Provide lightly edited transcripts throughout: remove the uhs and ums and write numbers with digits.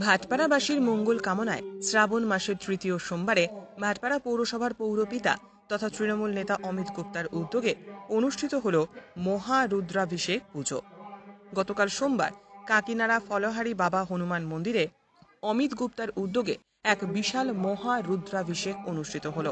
ভাটপাড়াবাসীর মঙ্গল কামনায় শ্রাবণ মাসের তৃতীয় সোমবারে ভাটপাড়া পৌরসভার পৌরপিতা তথা তৃণমূল নেতা অমিত গুপ্তার উদ্যোগে অনুষ্ঠিত হল মহারুদ্রাভিষেক পুজো। গতকাল সোমবার কাকিনাড়া ফলহারি বাবা হনুমান মন্দিরে অমিত গুপ্তার উদ্যোগে এক বিশাল মহারুদ্রাভিষেক অনুষ্ঠিত হল।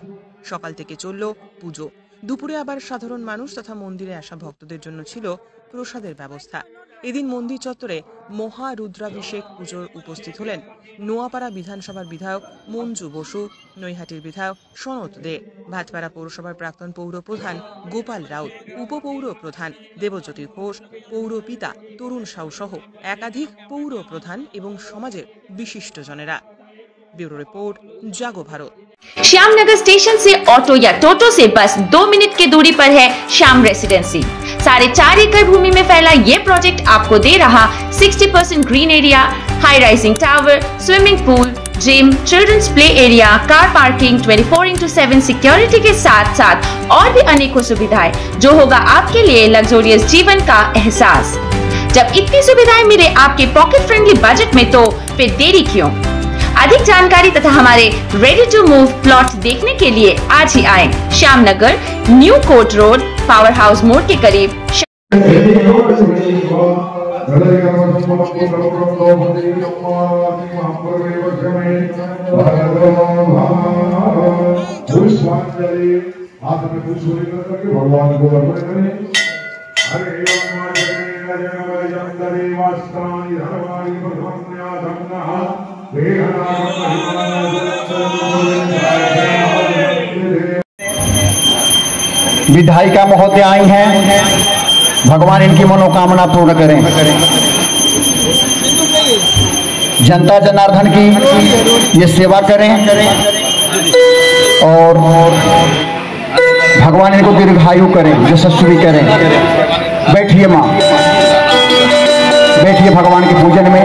সকাল থেকে চলল পুজো। দুপুরে আবার সাধারণ মানুষ তথা মন্দিরে আসা ভক্তদের জন্য ছিল প্রসাদের ব্যবস্থা। এদিন মন্দির চত্বরে মহারুদ্রাভিষেক পুজোর উপস্থিত হলেন নোয়াপাড়া বিধানসভার বিধায়ক মঞ্জু বসু, নৈহাটির বিধায়ক সনত দে, ভাটপাড়া পৌরসভার প্রাক্তন পৌর প্রধান গোপাল রাউত, উপপৌর প্রধান দেবজ্যোতি ঘোষ, পৌরপিতা তরুণ সাউ সহ একাধিক পৌর প্রধান এবং সমাজের বিশিষ্টজনেরা। ब्यूरो रिपोर्ट, जागो भारत। श्यामनगर स्टेशन से ऑटो या टोटो से बस 2 मिनट की दूरी पर है श्याम रेसिडेंसी। 4.5 एकड़ भूमि में फैला ये प्रोजेक्ट आपको दे रहा 60% green area, high rising tower, swimming pool, gym, children's play area, car parking, 24/7 security के साथ साथ और भी अनेकों सुविधाएं, जो होगा आपके लिए लग्जोरियस जीवन का एहसास। जब इतनी सुविधाएं मिले आपके पॉकेट फ्रेंडली बजट में, तो फिर देरी क्यों? अधिक जानकारी तथा हमारे रेडी टू मूव प्लॉट देखने के लिए आज ही आए Shyamnagar, new court road, power house मोड़ के करीब। विधायिका महोदय आई हैं, भगवान इनकी मनोकामना पूर्ण करें। जनता जनार्दन की ये सेवा करें और भगवान इनको दीर्घायु करें, यशस्वी करें। बैठिए माँ, बैठिए भगवान के पूजन में।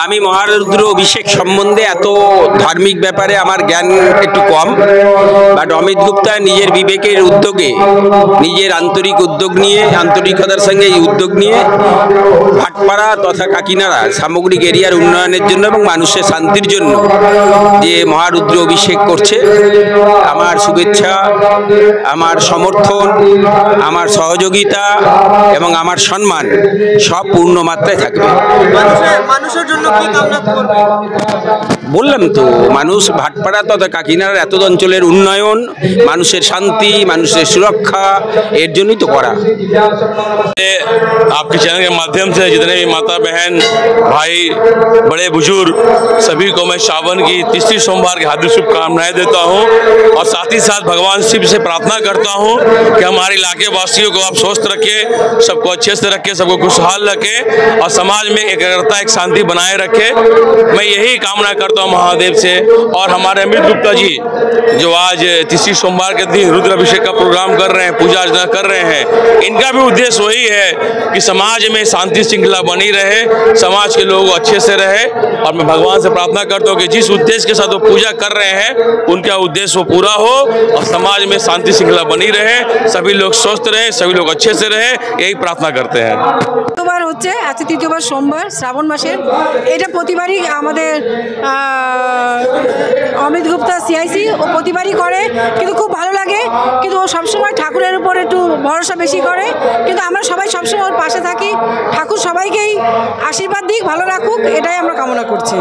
আমি মহারুদ্র অভিষেক সম্বন্ধে এত ধার্মিক ব্যাপারে আমার জ্ঞান একটু কম, বাট অমিত গুপ্তা নিজের বিবেকের উদ্যোগে, নিজের আন্তরিক উদ্যোগ নিয়ে, আন্তরিকতার সঙ্গে এই উদ্যোগ নিয়ে ভাটপাড়া তথা কাকিনাড়া সামগ্রিক এরিয়ার উন্নয়নের জন্য এবং মানুষের শান্তির জন্য যে মহারুদ্র অভিষেক করছে, আমার শুভেচ্ছা, আমার সমর্থন, আমার সহযোগিতা এবং আমার সম্মান সব পূর্ণ মাত্রায় থাকবে। মানুষের জন্য কি কামনা করবে? বললাম তো, মানুষ ভাটপাড়া তথা কাকিনাড়ার এত অঞ্চলের উন্নয়ন, মানুষের শান্তি, মানুষের সুরक्षा, এর জন্যই তো করা। आपके चैनल के माध्यम से जितने भी माता बहन भाई बड़े बुजुर्ग सभी को मैं श्रावण की तीसरी सोमवार की हार्दिक शुभकामनाएं देता हूं और साथ ही साथ भगवान शिव से प्रार्थना करता हूं कि हमारे इलाके वासियों को आप स्वस्थ रखें, सबको अच्छे से रखें, सबको खुशहाल रखें और समाज में एकाग्रता, एक शांति बनाए रखे, मैं यही कामना करता हूँ महादेव से। और हमारे अमित गुप्ता जी जो आज तीसरी सोमवार के दिन रुद्राभिषेक का प्रोग्राम कर रहे हैं, पूजा अर्चना कर रहे हैं, इनका भी उद्देश्य वही है कि समाज में शांति श्रृंखला बनी रहे, समाज के लोग अच्छे से रहे। और मैं भगवान से प्रार्थना करता हूँ कि जिस उद्देश्य के साथ वो पूजा कर रहे हैं उनका उद्देश्य वो पूरा हो और समाज में शांति श्रृंखला बनी रहे, सभी लोग स्वस्थ रहे, सभी लोग अच्छे से रहे, यही प्रार्थना करते हैं। তৃতীয়বার হচ্ছে, আজকে তৃতীয়বার সোমবার শ্রাবণ মাসের। এটা প্রতিবারই আমাদের অমিত গুপ্তা সিআইসি ও প্রতিবারই করে, কিন্তু খুব ভালো লাগে। কিন্তু ও সবসময় ঠাকুরের উপর একটু ভরসা বেশি করে, কিন্তু আমরা সবাই সবসময় ওর পাশে থাকি। ঠাকুর সবাইকেই আশীর্বাদ দিক, ভালো রাখুক, এটাই আমরা কামনা করছি।